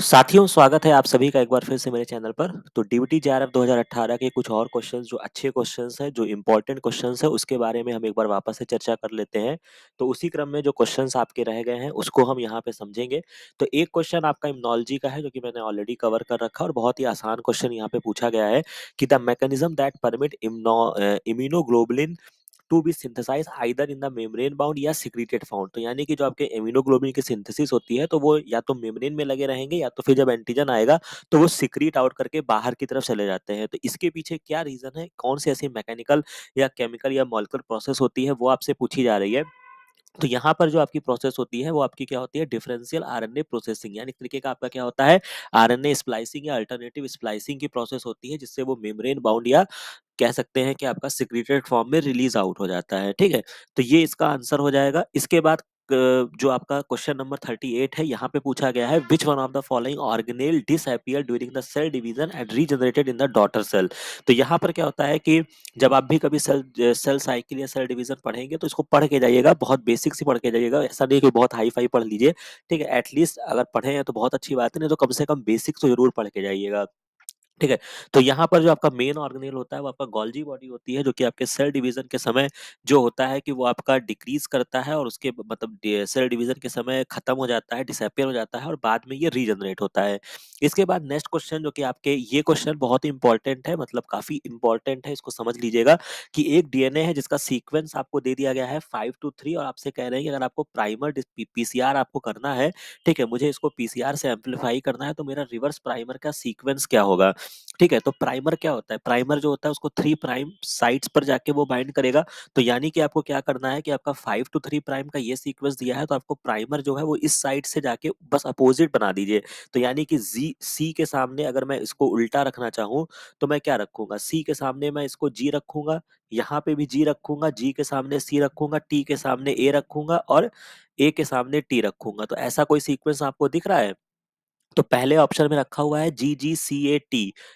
साथियों, स्वागत है आप सभी का एक बार फिर से मेरे चैनल पर। तो डीबीटी जेआरएफ 2018 के कुछ और क्वेश्चंस जो अच्छे क्वेश्चंस हैं, जो इम्पोर्टेंट क्वेश्चंस हैं, उसके बारे में हम एक बार वापस से चर्चा कर लेते हैं। तो उसी क्रम में जो क्वेश्चंस आपके रह गए हैं, उसको हम यहाँ पे समझेंगे। तो एक क्वेश्चन आपका इम्यूनोलॉजी का है, जो कि मैंने ऑलरेडी कवर कर रखा है और बहुत ही आसान क्वेश्चन यहाँ पे पूछा गया है कि the mechanism that permit immunoglobulin to be synthesise either in the membrane bound या सिक्रीटेड फॉर्म। तो यानी कि जो आपके इम्यूनोग्लोबिन की सिंथेसिस होती है, तो वो या तो मेम्ब्रेन में लगे रहेंगे या तो फिर जब एंटीजन आएगा तो वो सिक्रीट आउट करके बाहर की तरफ चले जाते हैं। तो इसके पीछे क्या रीजन है, कौन सी ऐसी मैकेनिकल या केमिकल या मॉलिक्यूलर प्रोसेस होती है, वो आपसे पूछी जा रही है। तो यहाँ पर जो आपकी प्रोसेस होती है वो आपकी क्या होती है, डिफरेंशियल आरएनए प्रोसेसिंग, यानी एक तरीके का आपका क्या होता है, आरएनए स्प्लाइसिंग या अल्टरनेटिव स्प्लाइसिंग की प्रोसेस होती है, जिससे वो मेम्ब्रेन बाउंड या कह सकते हैं कि आपका सिक्रीटेड फॉर्म में रिलीज आउट हो जाता है। ठीक है, तो ये इसका आंसर हो जाएगा। इसके बाद जो आपका क्वेश्चन नंबर 38 है, यहाँ पे पूछा गया है which one of the following organelle disappear during the cell division and regenerated in the daughter cell. तो यहाँ पर क्या होता है कि जब आप भी कभी सेल सेल साइकिल या सेल डिवीजन पढ़ेंगे तो इसको पढ़ के जाइएगा, बहुत बेसिक से पढ़ के जाइएगा, ऐसा नहीं कि बहुत हाई फाई पढ़ लीजिए। ठीक है, एटलीस्ट अगर पढ़े हैं तो बहुत अच्छी बात है, नहीं तो कम से कम बेसिक तो जरूर पढ़ के जाइएगा। ठीक है, तो यहाँ पर जो आपका मेन ऑर्गेनेल होता है वो आपका गोल्जी बॉडी होती है, जो कि आपके सेल डिवीजन के समय जो होता है कि वो आपका डिक्रीज करता है और उसके मतलब सेल डिवीजन के समय खत्म हो जाता है, डिसअपियर हो जाता है और बाद में ये रीजनरेट होता है। इसके बाद नेक्स्ट क्वेश्चन, जो कि आपके ये क्वेश्चन बहुत ही इंपॉर्टेंट है, मतलब काफी इंपॉर्टेंट है, इसको समझ लीजिएगा कि एक डीएनए है जिसका सीक्वेंस आपको दे दिया गया है 5 to 3 और आपसे कह रहे हैं कि अगर आपको प्राइमर पीसीआर आपको करना है, ठीक है, मुझे इसको पीसीआर से एम्पलीफाई करना है, तो मेरा रिवर्स प्राइमर का सीक्वेंस क्या होगा। ठीक है, तो प्राइमर क्या होता है, प्राइमर जो होता है उसको 3 प्राइम साइट्स पर जाके वो बाइंड करेगा। तो यानी कि आपको क्या करना है कि आपका 5 to 3 प्राइम का ये सीक्वेंस दिया है, तो आपको प्राइमर जो है वो इस साइड से जाके बस अपोजिट बना दीजिए। तो यानी कि जी सी के सामने अगर मैं इसको उल्टा रखना चाहूँ तो मैं क्या रखूंगा, सी के सामने मैं इसको जी रखूंगा, यहाँ पे भी जी रखूंगा, जी के सामने सी रखूंगा, टी के सामने ए रखूंगा और ए के सामने टी रखूंगा। तो ऐसा कोई सीक्वेंस आपको दिख रहा है? तो पहले ऑप्शन में रखा हुआ है GGCAT।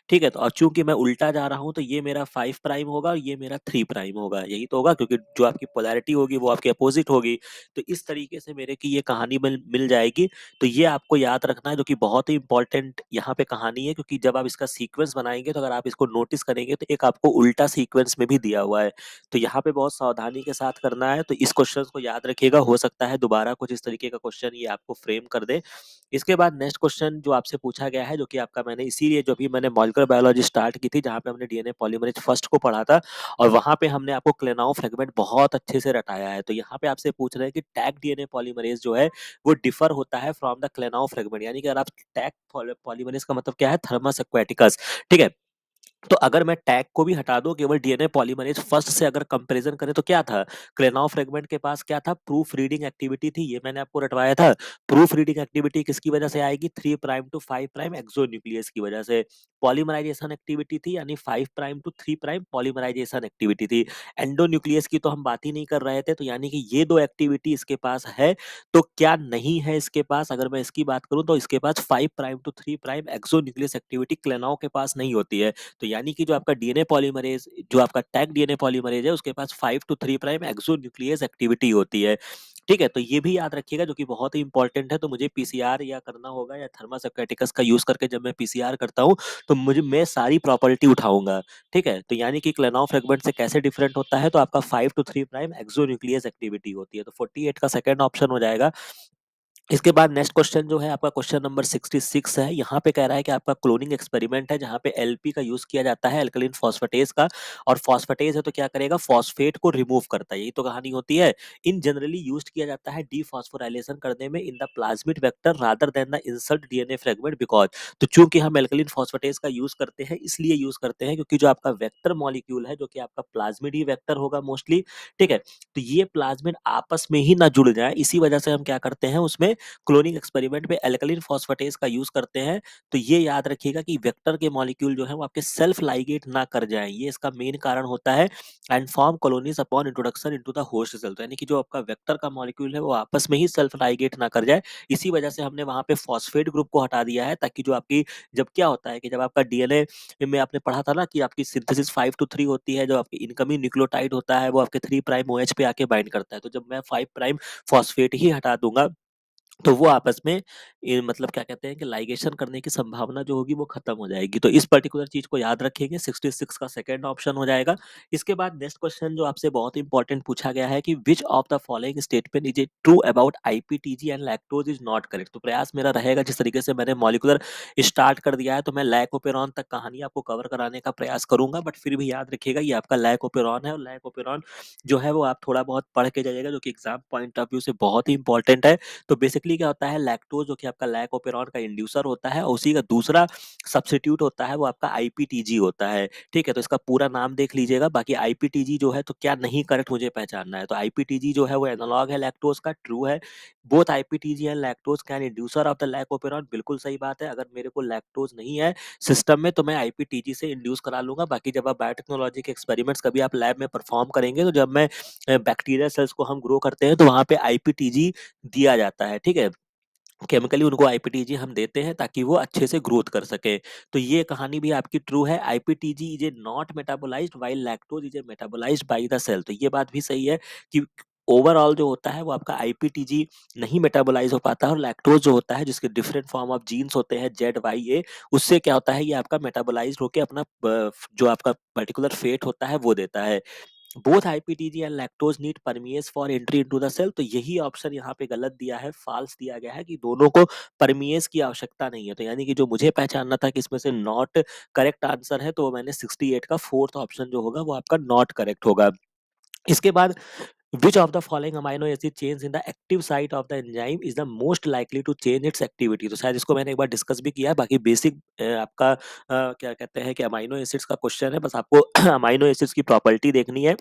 ठीक है, तो और चूंकि मैं उल्टा जा रहा हूं तो ये मेरा 5 प्राइम होगा और ये मेरा 3 प्राइम होगा, यही तो होगा, क्योंकि जो आपकी पोलैरिटी होगी वो आपके अपोजिट होगी। तो इस तरीके से मेरे की ये कहानी मिल जाएगी। तो ये आपको याद रखना है, जो कि बहुत ही इंपॉर्टेंट यहाँ पे कहानी है, क्योंकि जब आप इसका सीक्वेंस बनाएंगे तो अगर आप इसको नोटिस करेंगे तो एक आपको उल्टा सीक्वेंस में भी दिया हुआ है। तो यहाँ पे बहुत सावधानी के साथ करना है। तो इस क्वेश्चन को याद रखिएगा, हो सकता है दोबारा कुछ इस तरीके का क्वेश्चन ये आपको फ्रेम कर दे। इसके बाद नेक्स्ट क्वेश्चन जो आपसे पूछा गया है, जो कि आपका मैंने इसीलिए जो भी मैंने मॉलिक्यूलर बायोलॉजी स्टार्ट की थी, जहाँ पे हमने डीएनए पॉलीमरेज फर्स्ट को पढ़ा था और वहां पे हमने आपको क्लेनाउ फ्रेगमेंट बहुत अच्छे से रटाया है। तो यहाँ पे आपसे पूछ रहे हैं कि टैग डीएनए पॉलीमरेज जो है वो डिफर होता है फ्रॉम द क्लेनाउ फ्रेगमेंट, यानी कि अगर आप टैग पॉलीमरेज का मतलब क्या है, थर्मस एक्वेटिकस। ठीक है, तो अगर मैं टैग को भी हटा दूं, केवल डीएनए पॉलीमरेज फर्स्ट से अगर कंपैरिजन करें तो क्या था, क्लेनाउ फ्रेगमेंट के पास क्या था, प्रूफ रीडिंग एक्टिविटी थी, ये मैंने आपको रटवाया था। प्रूफ रीडिंग एक्टिविटी किसकी वजह से आएगी, 3 प्राइम to 5 प्राइम एक्सोन्यूक्लियस की वजह से। पॉलीमराइजेशन एक्टिविटी थी, यानी 5 prime to 3 prime polymerisation activity थी। एंडोन्यूक्लियस की तो हम बात ही नहीं कर रहे थे, तो यानी कि ये दो एक्टिविटी इसके पास है। तो क्या नहीं है इसके पास, अगर मैं इसकी बात करूं तो इसके पास 5 prime to 3 prime exonuclease activity Klenow के पास नहीं होती है। तो यानी कि जो आपका डीएनए पॉलीमरेज, जो आपका टैग डीएनए पॉलीमरेज है, उसके पास 5 to 3 प्राइम एक्सोन्यूक्लियस एक्टिविटी होती है। ठीक है, तो ये भी याद रखिएगा, जो कि बहुत ही इंपॉर्टेंट है। तो मुझे पीसीआर या करना होगा या थर्मस एक्वेटिकस का यूज करके जब मैं पीसीआर करता हूँ तो मुझे मैं सारी प्रॉपर्टी उठाऊंगा। ठीक है, तो यानी कि क्लेनाउ फ्रेगमेंट से कैसे डिफरेंट होता है, तो आपका 5 to 3 प्राइम एक्सोन्यूक्लियस एक्टिविटी होती है। तो 48 का सेकंड ऑप्शन हो जाएगा। इसके बाद नेक्स्ट क्वेश्चन जो है आपका क्वेश्चन नंबर 66 है। यहाँ पे कह रहा है कि आपका क्लोनिंग एक्सपेरिमेंट है, जहाँ पे एलपी का यूज किया जाता है, एल्कलीन फॉस्फेटेज का। और फॉस्फेटेज है तो क्या करेगा, फॉस्फेट को रिमूव करता है, यही तो कहानी होती है। इन जनरली यूज किया जाता है डीफॉस्फोराइलेशन करने में in the plasmid vector rather than the insert DNA fragment, because तो चूंकि हम एल्कलीन फॉस्फेटेज का यूज करते हैं, इसलिए यूज करते हैं क्योंकि जो आपका वेक्टर मॉलिक्यूल है, जो कि आपका प्लाज्मिड ही वेक्टर होगा मोस्टली। ठीक है, तो ये प्लाज्मिड आपस में ही ना जुड़ जाए, इसी वजह से हम क्या करते हैं, उसमें क्लोनिंग एक्सपेरिमेंट में एल्कलीन फॉस्फेटेज का यूज करते हैं। तो ये याद रखिएगा कि वेक्टर के मॉलिक्यूल जो है वो आपके सेल्फ लाइगेट ना कर जाए, ये इसका मेन कारण होता है। And form colonies upon introduction into the host cell, तो यानी कि जो आपका वेक्टर का मॉलिक्यूल है वो आपस में ही सेल्फ लाइगेट ना कर जाए, इसी वजह से हमने वहां पे फॉस्फेट ग्रुप को हटा दिया है, ताकि जो आपकी, जब क्या होता है कि जब आपका डीएनए में आपने पढ़ा था ना कि आपकी सिंथेसिस 5 to 3 होती है, जो आपकी इनकमिंग न्यूक्लियोटाइड होता है वो आपके 3 प्राइम OH पे आके बाइंड करता है। तो जब मैं 5 प्राइम फॉस्फेट ही हटा दूंगा तो वो आपस में मतलब क्या कहते हैं कि लाइगेशन करने की संभावना जो होगी वो खत्म हो जाएगी। तो इस पर्टिकुलर चीज को याद रखेंगे, 66 का सेकंड ऑप्शन हो जाएगा। इसके बाद नेक्स्ट क्वेश्चन जो आपसे बहुत इंपॉर्टेंट पूछा गया है कि which of the following statement is a true about IPTG and lactose is not correct. तो प्रयास मेरा रहेगा, जिस तरीके से मैंने मॉलिक्यूलर स्टार्ट कर दिया है तो मैं लैकोपेरॉन तक कहानी आपको कवर कराने का प्रयास करूंगा, बट फिर भी याद रखिएगा ये आपका लैकोपेरॉन है, और लैकोपेरॉन जो है वो आप थोड़ा बहुत पढ़ के जाइएगा, जो कि एग्जाम पॉइंट ऑफ व्यू से बहुत ही इंपॉर्टेंट है। तो बेसिकली क्या होता है, लैक्टोज जो कि आपका लैकोपेरॉन का इंड्यूसर होता है, और उसी का दूसरा सब्स्टिट्यूट होता है वो आपका आईपीटीजी होता है। ठीक है, तो इसका पूरा नाम देख लीजिएगा। बाकी आईपीटीजी जो है तो क्या नहीं करेक्ट मुझे पहचानना है। तो आईपीटीजी जो है वो एनालॉग है लैक्टोज का, ट्रू है। Both IPTG and lactose can inducer of the lac operon, बिल्कुल सही बात है। अगर मेरे को लैक्टोज नहीं है सिस्टम में तो मैं आईपीटीजी से इंड्यूस करा लूंगा। बाकी जब आप बायोटेक्नोलॉजी के एक्सपेरिमेंट्स कभी आप लैब में परफॉर्म करेंगे, तो जब मैं बैक्टीरिया सेल्स को हम ग्रो करते हैं तो वहां पे आईपीटीजी दिया जाता है। ठीक है, केमिकली उनको आईपीटीजी हम देते हैं ताकि वो अच्छे से ग्रोथ कर सके। तो ये कहानी भी आपकी ट्रू है। IPTG is a not metabolised while lactose is a metabolised by the cell. तो ये बात भी सही है कि ओवरऑल जो होता है वो आपका आईपीटीजी नहीं मेटाबोलाइज हो पाता है, और लैक्टोज जो होता है जिसके डिफरेंट फॉर्म ऑफ जीन्स होते हैं ZYA, उससे क्या होता है ये आपका मेटाबोलाइज होकर अपना जो आपका पर्टिकुलर फेट होता है वो देता है। Both IPTG and lactose need permease for entry into the cell. तो यही ऑप्शन यहाँ पे गलत दिया है, फॉल्स दिया गया है कि दोनों को परमिएज की आवश्यकता नहीं है। तो यानी कि जो मुझे पहचानना था कि इसमें से नॉट करेक्ट आंसर है, तो मैंने 68 का फोर्थ ऑप्शन जो होगा वो आपका नॉट करेक्ट होगा। इसके बाद which of the following amino acid chains in the active site of the enzyme is the most likely to change its activity। तो शायद इसको मैंने एक बार डिस्कस भी किया है। बाकी बेसिक आपका क्या कहते हैं कि अमाइनो एसिड्स का क्वेश्चन है, बस आपको अमाइनो एसिड्स की प्रॉपर्टी देखनी है।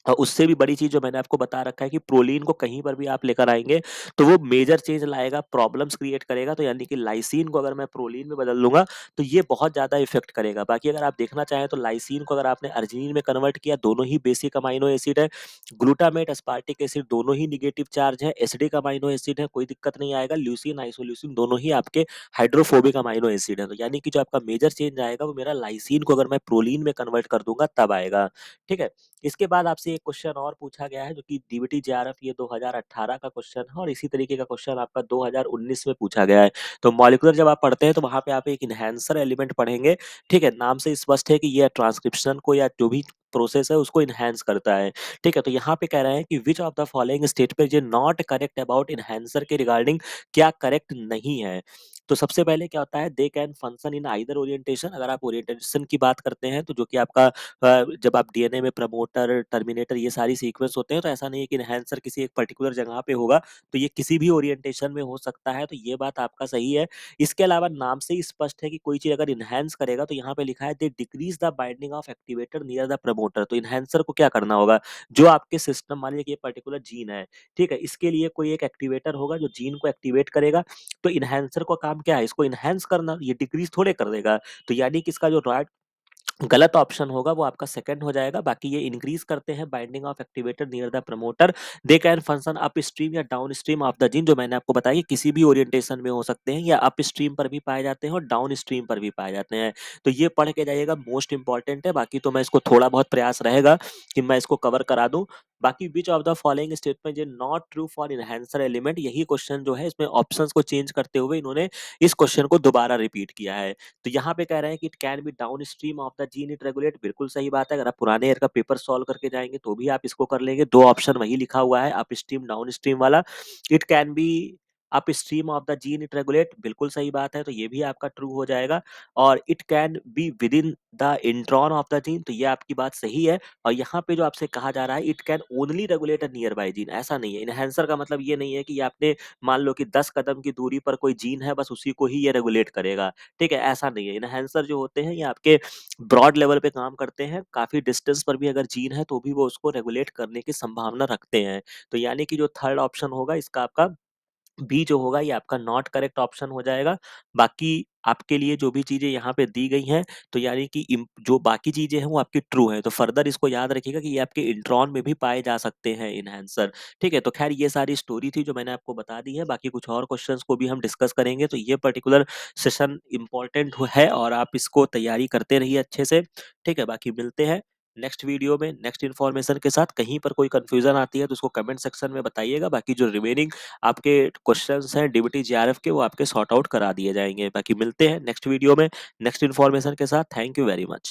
और उससे भी बड़ी चीज जो मैंने आपको बता रखा है कि प्रोलीन को कहीं पर भी आप लेकर आएंगे तो वो मेजर चेंज लाएगा, प्रॉब्लम्स क्रिएट करेगा। तो यानी कि लाइसीन को अगर मैं प्रोलीन में बदल दूंगा तो ये बहुत ज्यादा इफेक्ट करेगा। बाकी अगर आप देखना चाहें तो लाइसीन को अगर आपने अर्जिनिन में कन्वर्ट किया, दोनों ही बेसिक अमाइनो एसिड है। ग्लूटामेट अस्पार्टिक एसिड दोनों ही निगेटिव चार्ज है, एसिडिक अमाइनो एसिड है, कोई दिक्कत नहीं आएगा। ल्यूसीन आइसोल्यूसिन दोनों ही आपके हाइड्रोफोबिक अमाइनो एसिड है। तो यानी कि जो आपका मेजर चेंज आएगा वो मेरा लाइसीन को अगर मैं प्रोलीन में कन्वर्ट कर दूंगा तब आएगा। ठीक है, इसके बाद आपसे एक क्वेश्चन और पूछा गया है जो कि डीबीटी जेआरएफ ये 2018 का क्वेश्चन है, और इसी तरीके का क्वेश्चन आपका 2019 में पूछा गया है। तो मॉलिक्यूलर जब आप पढ़ते हैं तो वहां पे आप एक इनहेंसर एलिमेंट पढ़ेंगे। ठीक है, नाम से स्पष्ट है कि ये ट्रांसक्रिप्शन को या जो भी प्रोसेस है उसको इनहेंस करता है। ठीक है, तो यहाँ पे कह रहे हैं कि which of the following statement is not correct about enhancer के रिगार्डिंग, क्या करेक्ट नहीं है। तो सबसे पहले क्या होता है, दे can function in either orientation. अगर आप ओरिएंटेशन की बात करते हैं तो जो कि आपका जब आप डीएनए में प्रमोटर टर्मिनेटर ये सारी सीक्वेंस होते हैं, तो ऐसा नहीं है कि इनहेंसर किसी एक पर्टिकुलर जगह पे होगा, तो ये किसी भी ओरिएंटेशन में हो सकता है। तो ये बात आपका सही है। इसके अलावा नाम से ही स्पष्ट है कि कोई चीज अगर इनहेंस करेगा तो यहाँ पे लिखा है they decrease the binding of activator near the promoter. तो इनहेंसर को क्या करना होगा, जो आपके सिस्टम, मान लीजिए कि ये पर्टिकुलर जीन है, ठीक है, इसके लिए कोई एक एक्टिवेटर होगा जो जीन को एक्टिवेट करेगा। तो इनहेंसर का काम क्या है, इसको इनहेंस करना, ये डिक्रीज थोड़े कर देगा। तो यानी कि इसका जो राइट गलत ऑप्शन होगा वो आपका सेकंड हो जाएगा। बाकी ये इंक्रीज करते हैं binding of activator near the promoter. They can function upstream या downstream of the gene, जो मैंने आपको बताया कि किसी भी ओरिएंटेशन में हो सकते हैं, या अप स्ट्रीम पर भी पाए जाते हैं और डाउन स्ट्रीम पर भी पाए जाते हैं। तो ये पढ़ के जाइएगा, मोस्ट इंपॉर्टेंट है। बाकी तो मैं इसको थोड़ा बहुत प्रयास रहेगा कि मैं इसको कवर करा दूं। बाकी which of the following statement is not true for enhancer element, यही क्वेश्चन जो है इसमें ऑप्शंस को चेंज करते हुए इन्होंने इस क्वेश्चन को दोबारा रिपीट किया है। तो यहाँ पे कह रहे हैं कि it can be down stream of the gene it regulate, बिल्कुल सही बात है। अगर आप पुराने ईयर का पेपर सॉल्व करके जाएंगे तो भी आप इसको कर लेंगे, दो ऑप्शन वही लिखा हुआ है, अप स्ट्रीम डाउन स्ट्रीम वाला। It can be up stream of the gene it regulate, बिल्कुल सही बात है, तो ये भी आपका ट्रू हो जाएगा। और it can be with in the intron of the gene, तो ये आपकी बात सही है। और यहाँ पे जो आपसे कहा जा रहा है it can only regulate a near by gene, ऐसा नहीं है। इनहेंसर का मतलब ये नहीं है कि आपने मान लो कि 10 कदम की दूरी पर कोई जीन है, बस उसी को ही ये रेगुलेट करेगा। ठीक है, ऐसा नहीं है। इनहेंसर जो होते हैं ये आपके ब्रॉड लेवल पे काम करते हैं, काफी डिस्टेंस पर भी अगर जीन है तो भी वो उसको रेगुलेट करने की संभावना रखते हैं। तो यानी कि जो थर्ड ऑप्शन होगा इसका आपका बी जो होगा ये आपका नॉट करेक्ट ऑप्शन हो जाएगा। बाकी आपके लिए जो भी चीजें यहाँ पे दी गई हैं, तो यानी कि जो बाकी चीजें हैं वो आपकी ट्रू है। तो फर्दर इसको याद रखिएगा कि ये आपके इंट्रॉन में भी पाए जा सकते हैं इनहेंसर। ठीक है, तो खैर ये सारी स्टोरी थी जो मैंने आपको बता दी है। बाकी कुछ और क्वेश्चंस को भी हम डिस्कस करेंगे। तो ये पर्टिकुलर सेशन इंपॉर्टेंट है और आप इसको तैयारी करते रहिए अच्छे से। ठीक है, बाकी मिलते हैं नेक्स्ट वीडियो में नेक्स्ट इन्फॉर्मेशन के साथ। कहीं पर कोई कंफ्यूजन आती है तो उसको कमेंट सेक्शन में बताइएगा। बाकी जो रिमेनिंग आपके क्वेश्चंस हैं डीबीटी जेआरएफ के, वो आपके सॉर्ट आउट करा दिए जाएंगे। बाकी मिलते हैं नेक्स्ट वीडियो में नेक्स्ट इन्फॉर्मेशन के साथ। Thank you very much.